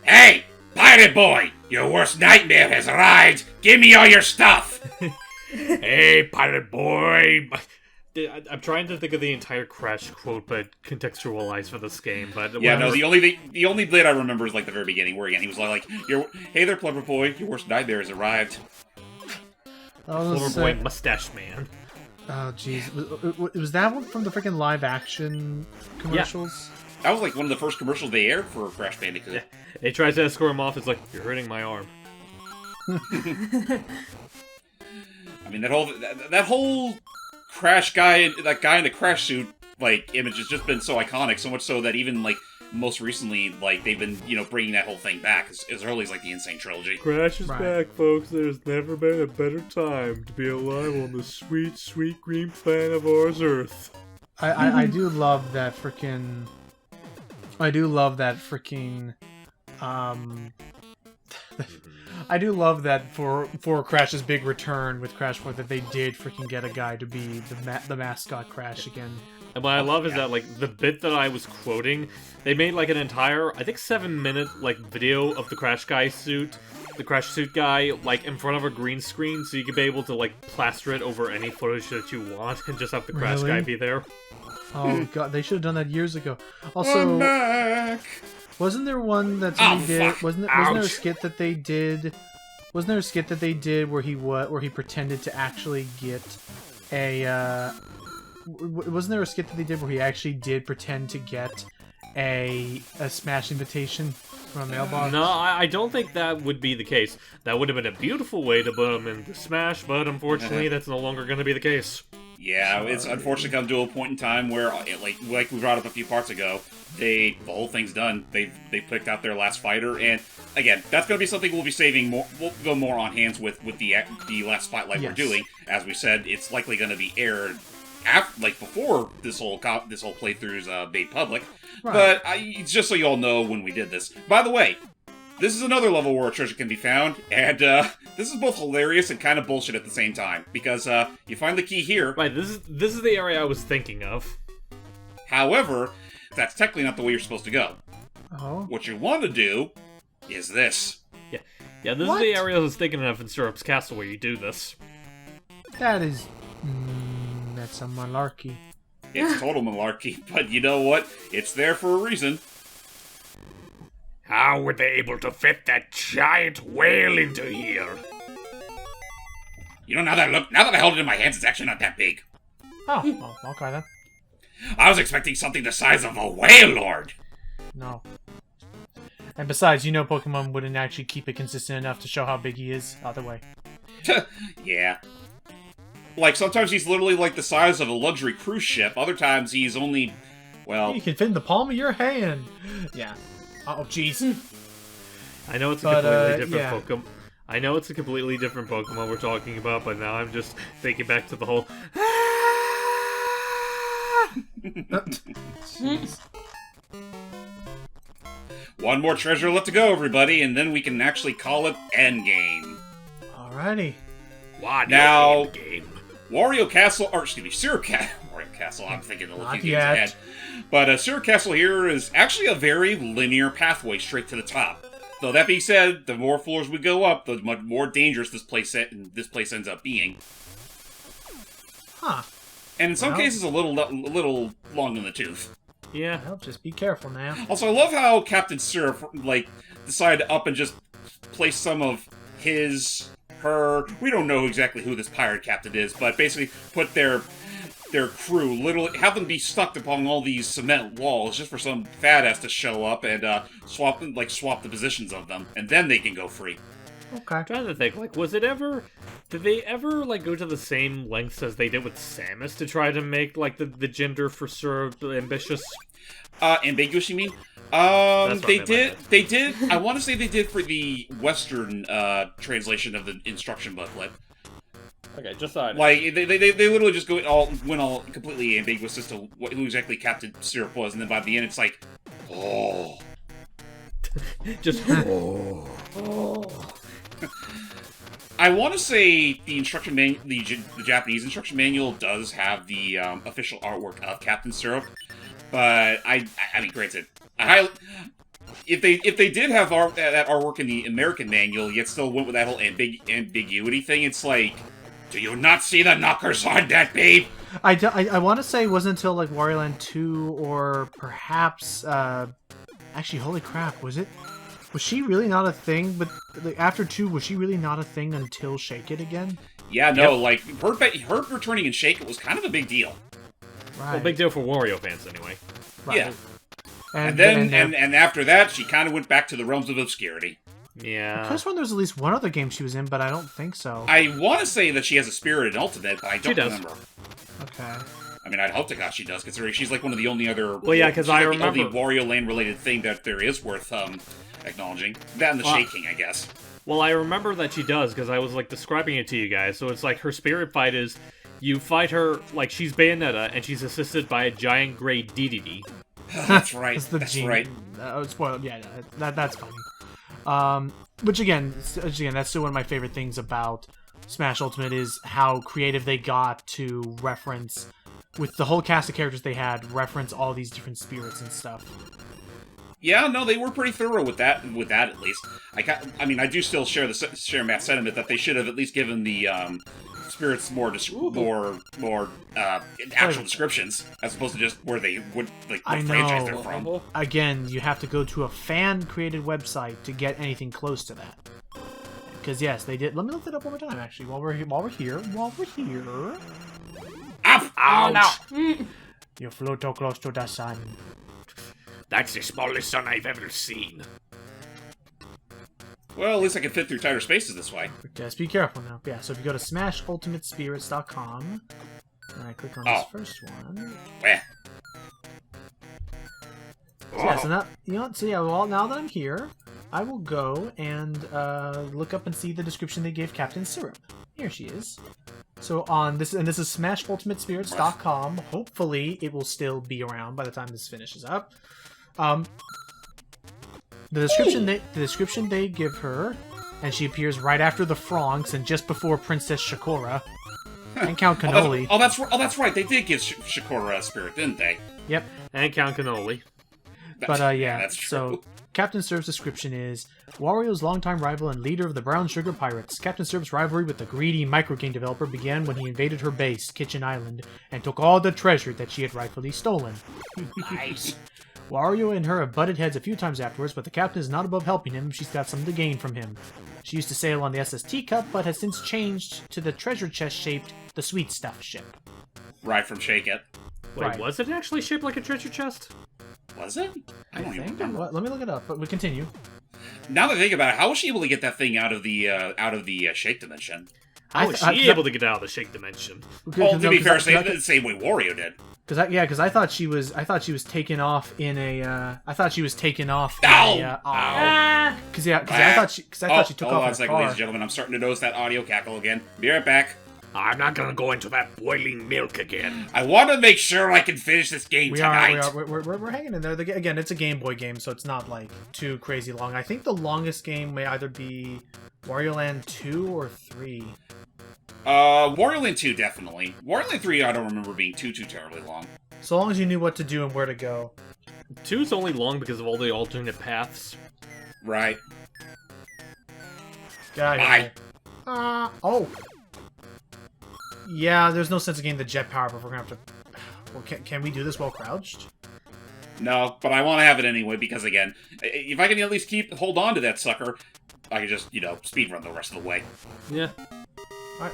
Hey, pirate boy! Your worst nightmare has arrived! Give me all your stuff! Hey, pirate boy! I'm trying to think of the entire Crash quote, but contextualized for this game. But Yeah, no, the only bit I remember is like the very beginning, where again he was like, "Hey there, clever boy, your worst nightmare has arrived." Clever boy, mustache man. Oh, jeez. Was that one from the freaking live action commercials? Yeah. That was like one of the first commercials they aired for Crash Bandicoot. Yeah. He tries to escort him off. It's like, you're hurting my arm. I mean, that whole Crash guy, that guy in the Crash suit, like, image has just been so iconic, so much so that even, like, most recently, like, they've been, bringing that whole thing back as early as, like, the Insane Trilogy. Crash is back, folks. There's never been a better time to be alive on the sweet, sweet green planet of ours, Earth. I do love that freaking... I do love that for Crash's big return with Crash 4 that they did freaking get a guy to be the mascot Crash again. And what I love is that, like, the bit that I was quoting, they made, like, an entire, I think, 7-minute, like, video of the Crash suit guy, like, in front of a green screen, so you could be able to, like, plaster it over any footage that you want, and just have the Crash guy be there. Oh god, they should have done that years ago. Also, wasn't there one that somebody did? Wasn't there a skit that they did? Wasn't there a skit that they did where he pretended to actually get a? Wasn't there a skit that they did where he actually did pretend to get a Smash invitation from a mailbox? No, I don't think that would be the case. That would have been a beautiful way to put him into Smash, but unfortunately, that's no longer going to be the case. Yeah, it's unfortunately come to a point in time where, like we brought up a few parts ago, the whole thing's done. They picked out their last fighter, and again, that's going to be something we'll be saving more. We'll go more on hands with the last spotlight we're doing. As we said, it's likely going to be aired before this whole playthrough is made public. Right. But just so you all know when we did this. By the way, this is another level where a treasure can be found, and this is both hilarious and kind of bullshit at the same time, because you find the key here. Right, this is the area I was thinking of. However, that's technically not the way you're supposed to go. Oh. What you want to do is this. Yeah, this is the area I was thinking of in Syrup's Castle where you do this. That is... that's a malarkey. It's total malarkey, but you know what? It's there for a reason. How were they able to fit that giant whale into here? You know, now that I held it in my hands, it's actually not that big. Oh, okay then. I was expecting something the size of a whale lord. No. And besides, Pokemon wouldn't actually keep it consistent enough to show how big he is either way. Yeah. Like, sometimes he's literally like the size of a luxury cruise ship. Other times he's only, well... You can fit in the palm of your hand. Yeah. Oh, jeez. I know it's a completely different Pokemon. I know it's a completely different Pokemon we're talking about, but now I'm just thinking back to the whole... One more treasure left to go, everybody, and then we can actually call it Endgame. Alrighty. Now, Wario Castle, or excuse me, Syrup Wario Castle, I'm thinking of looking ahead. But Syrup Castle here is actually a very linear pathway straight to the top. Though that being said, the more floors we go up, the much more dangerous this place ends up being. Huh. And in some cases, a little long in the tooth. Yeah, well, just be careful now. Also, I love how Captain Syrup, decided to up and just place some of her, we don't know exactly who this pirate captain is, but basically put their crew, literally have them be stuck upon all these cement walls just for some fat ass to show up and swap the positions of them, and then they can go free. Okay. I'm trying to think, did they ever, go to the same lengths as they did with Samus to try to make, the gender for Syrup ambitious? Ambiguous, you mean? They did, I want to say they did for the Western, translation of the instruction booklet. Okay, just so I know. They literally just went all completely ambiguous as to who exactly Captain Syrup was, and then by the end it's like, oh. Just, oh. I want to say the instruction the Japanese instruction manual does have the official artwork of Captain Syrup, but I mean, granted, if they did have that artwork in the American manual, yet still went with that whole ambiguity thing, it's like, do you not see the knockers on that, babe? I want to say it wasn't until like Wario Land 2 or perhaps actually, holy crap, was she really not a thing? But like, after 2, was she really not a thing until Shake It again? Yeah, no, like her returning in Shake It was kind of a big deal. Right. Well, big deal for Wario fans anyway. Right. Yeah. And then after that, she kind of went back to the realms of obscurity. Yeah. I could have sworn there was at least one other game she was in, but I don't think so. I want to say that she has a spirit in Ultimate, but I don't remember. Okay. I mean, I'd hope to God she does, considering she's like one of the only other... Well, yeah, because I remember... the only Wario Land-related thing that there is worth acknowledging. That and the shaking, I guess. Well, I remember that she does, because I was, like, describing it to you guys. So it's like her spirit fight is, you fight her, like, she's Bayonetta, and she's assisted by a giant gray DDD. That's right. That's right. Spoiled. Yeah, that's funny. Which again, that's still one of my favorite things about Smash Ultimate is how creative they got to reference, with the whole cast of characters they had, reference all these different spirits and stuff. Yeah, no, they were pretty thorough with that at least. I mean, I do still share Matt's sentiment that they should have at least given the spirits more actual descriptions, as opposed to just where they would, like, what franchise they're from. Again, you have to go to a fan-created website to get anything close to that. Because yes, they did. Let me look it up one more time, actually, while we're here. Up! Ouch! Oh, no. You flew too close to the sun. That's the smallest sun I've ever seen. Well, at least I can fit through tighter spaces this way. Just be careful now. Yeah, so if you go to smashultimatespirits.com, and I click on this first one. Where? So yeah, so now, well, now that I'm here, I will go and look up and see the description they gave Captain Syrup. Here she is. So on this, and this is smashultimatespirits.com. Hopefully, it will still be around by the time this finishes up. The description they give her, and she appears right after the Fronks and just before Princess Shakura and Count Cannoli. Oh, that's right. They did give Shakura a spirit, didn't they? Yep. And Count Cannoli. But yeah, that's true. So Captain Syrup's description is Wario's longtime rival and leader of the Brown Sugar Pirates. Captain Syrup's rivalry with the greedy microgame developer began when he invaded her base, Kitchen Island, and took all the treasure that she had rightfully stolen. Nice. Wario and her have butted heads a few times afterwards, but the captain is not above helping him if she's got something to gain from him. She used to sail on the SST Cup, but has since changed to the treasure chest-shaped The Sweet Stuff ship. Right from Shake It. Wait, Right. Was it actually shaped like a treasure chest? Was it? I don't even remember. Let me look it up, but we continue. Now that I think about it, how was she able to get that thing out of the Shake dimension? How was she able to get out of the Shake dimension? Well, to be fair, the same way Wario did. Because I thought she was taken off in a. I thought she was taken off. Ow! Because I thought she took off in Hold on a a second, car. ladies and gentlemen. I'm starting to notice that audio cackle again. Be right back. I'm not gonna go into that boiling milk again. I want to make sure I can finish this game tonight. We're hanging in there. Again, it's a Game Boy game, so it's not like too crazy long. I think the longest game may either be Wario Land 2 or 3. Wario Land 2 definitely. Wario Land 3 I don't remember being too terribly long. So long as you knew what to do and where to go. 2's only long because of all the alternate paths. Right. Get out of here. Oh. Yeah, there's no sense of getting the jet power, but we're gonna have to. Well, can we do this while crouched? No, but I want to have it anyway because again, if I can at least hold on to that sucker, I can just speed run the rest of the way. Yeah.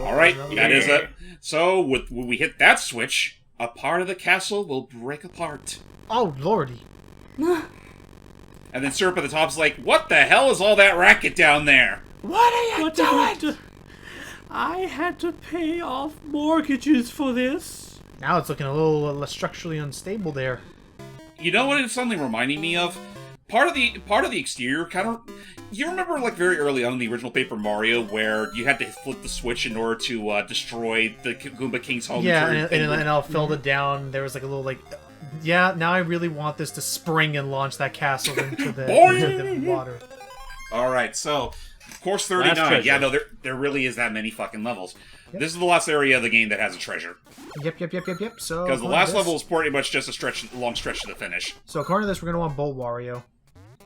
All right, that is it. So when we hit that switch, a part of the castle will break apart. Oh lordy. And then Syrup at the top's like, "What the hell is all that racket down there?" What are you doing? I had to pay off mortgages for this. Now it's looking a little structurally unstable there. You know what it's suddenly reminding me of? Part of the exterior kind of. You remember, like, very early on in the original Paper Mario, where you had to flip the switch in order to destroy the Goomba King's home? Yeah, and I'll fill it down. There was like a little yeah. Now I really want this to spring and launch that castle into the water. All right, so. Course 39. Yeah, no, there really is that many fucking levels. Yep. This is the last area of the game that has a treasure. Yep. So because the last level is pretty much just a long stretch to the finish. So according to this, we're gonna want Bowl Wario.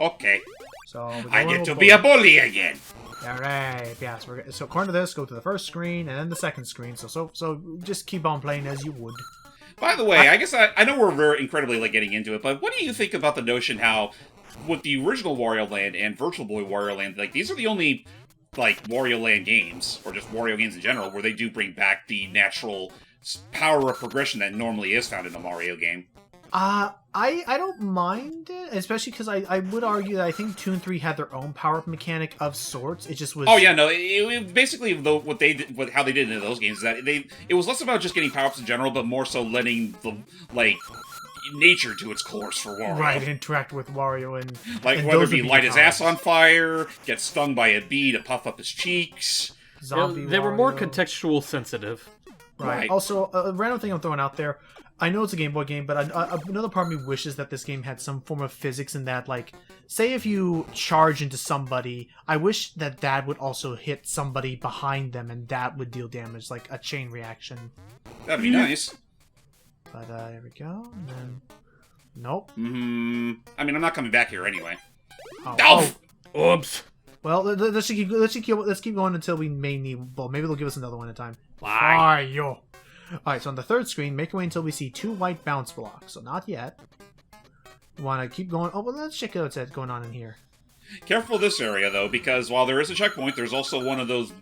Okay. So I get to be a bully again. All right. Yeah. So according to this, go to the first screen and then the second screen. So just keep on playing as you would. By the way, I guess I know we're very incredibly getting into it, but what do you think about the notion how, with the original Wario Land and Virtual Boy Wario Land, like these are the only Wario Land games, or just Wario games in general, where they do bring back the natural power of progression that normally is found in a Mario game. I don't mind it, especially because I would argue that I think 2 and 3 had their own power-up mechanic of sorts. It just was... Oh yeah, no, it basically what they did, how they did in those games is that it was less about just getting power-ups in general, but more so letting the, nature to its course for Wario. Right, interact with Wario and... Like, whether it be light his ass on fire, get stung by a bee to puff up his cheeks... Zombie they were Wario. more contextual sensitive. Right. Also, a random thing I'm throwing out there. I know it's a Game Boy game, but another part of me wishes that this game had some form of physics in that, say if you charge into somebody, I wish that would also hit somebody behind them, and that would deal damage, like a chain reaction. That'd be nice. But, there we go, and then... Nope. I mean, I'm not coming back here anyway. Oh. Oops. Well, let's keep going until we may need... Well, maybe they'll give us another one at a time. Bye. Wario. Alright, so on the third screen, make our way until we see 2 white bounce blocks. So not yet. We want to keep going. Oh, well, let's check out what's going on in here. Careful this area, though, because while there is a checkpoint, there's also one of those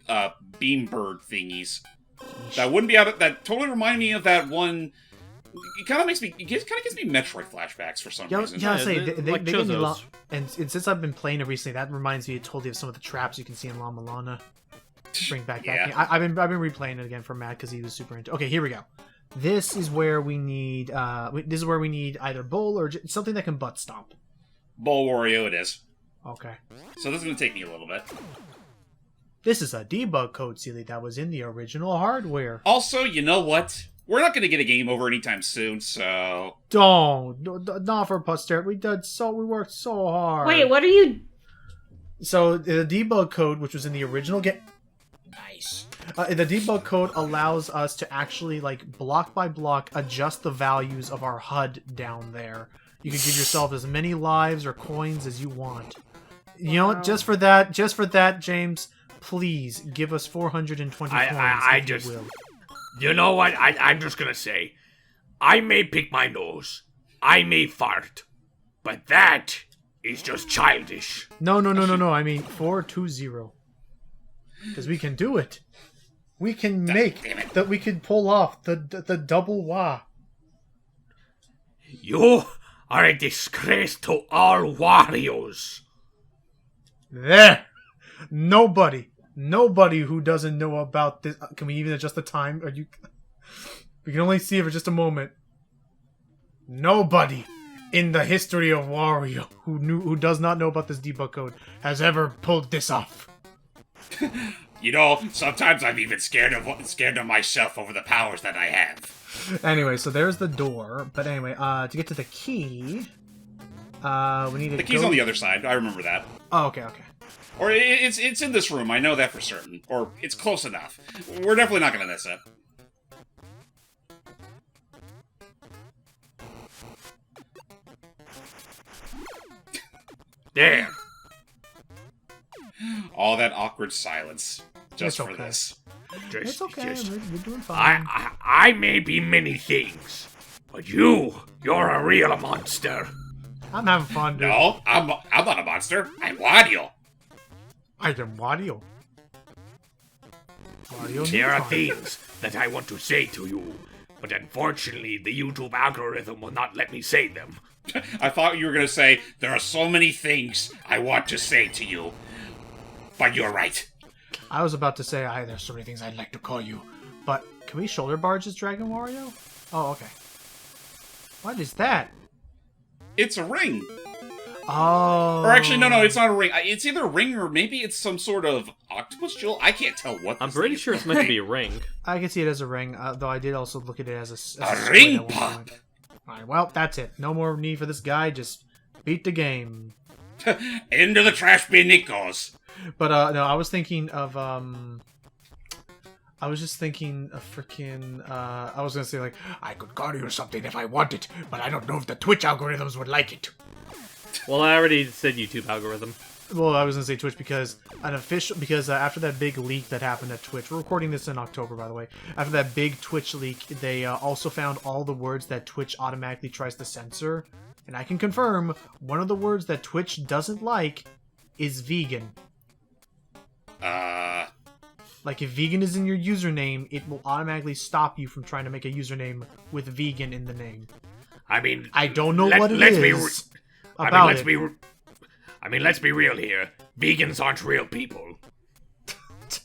beam bird thingies. That wouldn't be out of... That totally reminded me of that one... It kind of gives me Metroid flashbacks for some reason. Yeah, I say, they give me those. and since I've been playing it recently, that reminds me totally of some of the traps you can see in La Milana. Bring back that game. I've been replaying it again for Matt because he was super into. Okay, here we go. This is where we need either Bull or something that can butt stomp. Bull Wario it is. Okay. So this is going to take me a little bit. This is a debug code, Sealy, that was in the original hardware. Also, you know what? We're not going to get a game over anytime soon, so... Not for posterity. We worked so hard. Wait, what are you... So, the debug code, which was in the original game... Nice. The debug code allows us to actually, block by block, adjust the values of our HUD down there. You can give yourself as many lives or coins as you want. You know what? Just for that, James, please give us 420 coins, if you will. You know what? I'm just gonna say, I may pick my nose, I may fart, but that is just childish. No. I mean 420. Because we can do it. We can make that. We can pull off the double wah. You are a disgrace to all Warios. There. Nobody who doesn't know about this. Can we even adjust the time? We can only see it for just a moment. Nobody in the history of Wario who does not know about this debug code has ever pulled this off. You know, sometimes I'm even scared of myself over the powers that I have. Anyway, so there's the door. But anyway, to get to the key, we need to. The key's on the other side. I remember that. Oh, okay. Or it's in this room. I know that for certain. Or it's close enough. We're definitely not going to miss it. There. All that awkward silence just It's for okay. this. It's okay. We're doing fine. I may be many things, but you're a real monster. I'm having fun, dude. No, I'm not a monster. I'm Wario. I am Wario. There are things that I want to say to you, but unfortunately the YouTube algorithm will not let me say them. I thought you were going to say, there are so many things I want to say to you. But you're right. I was about to say, there's so many things I'd like to call you. But can we shoulder barge this Dragon Wario? Oh, okay. What is that? It's a ring. Oh. Or actually, no, it's not a ring. It's either a ring or maybe it's some sort of octopus jewel. I can't tell what I'm this pretty is. sure it's meant to be a ring. I can see it as a ring, though I did also look at it as a A ring pop. Alright, well, that's it. No more need for this guy. Just beat the game. Into the trash bin it goes. But, no, I was thinking of, I was just thinking of freaking, I was gonna say, I could call you something if I wanted, but I don't know if the Twitch algorithms would like it. Well, I already said YouTube algorithm. Well, I was gonna say Twitch because after that big leak that happened at Twitch, we're recording this in October, by the way. After that big Twitch leak, they also found all the words that Twitch automatically tries to censor, and I can confirm one of the words that Twitch doesn't like is vegan. Like if vegan is in your username, it will automatically stop you from trying to make a username with vegan in the name. I mean, I don't know what it is about it. I mean, let's be real here. Vegans aren't real people.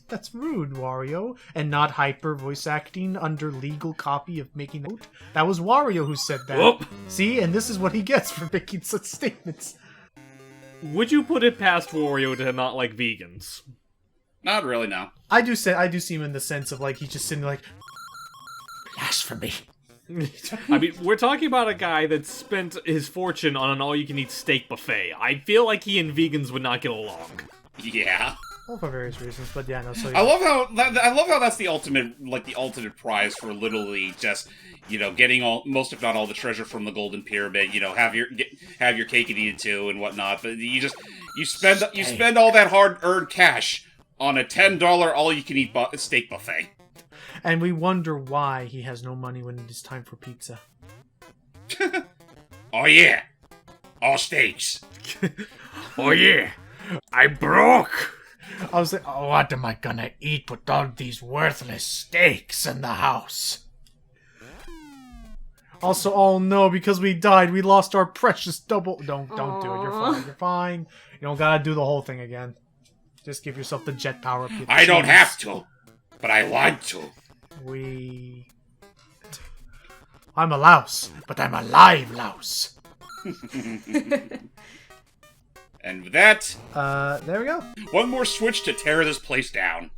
That's rude, Wario. And not hyper voice acting under legal copy of making note. That was Wario who said that. Whoop. See, and this is what he gets for making such statements. Would you put it past Wario to not like vegans? Not really, no. I do see him in the sense of like he's just sitting like blasphemy. I mean, we're talking about a guy that spent his fortune on an all-you-can-eat steak buffet. I feel like he and vegans would not get along. Yeah. Well, for various reasons, but yeah, no. So I love how that's the ultimate prize for literally just, you know, getting most if not all the treasure from the Golden Pyramid. You know, have your cake and eat it too and whatnot. But you spend all that hard-earned cash on a $10 all-you-can-eat steak buffet. And we wonder why he has no money when it is time for pizza. Oh yeah, all steaks. Oh yeah, I broke. I was like, oh, what am I gonna eat with all these worthless steaks in the house? Also, oh no, because we died, we lost our precious double. Don't do it. You're fine. You're fine. You don't gotta do the whole thing again. Just give yourself the jet power up. I don't have to, but I want to. I'm a louse, but I'm a live louse. And with that, there we go. one more switch to tear this place down.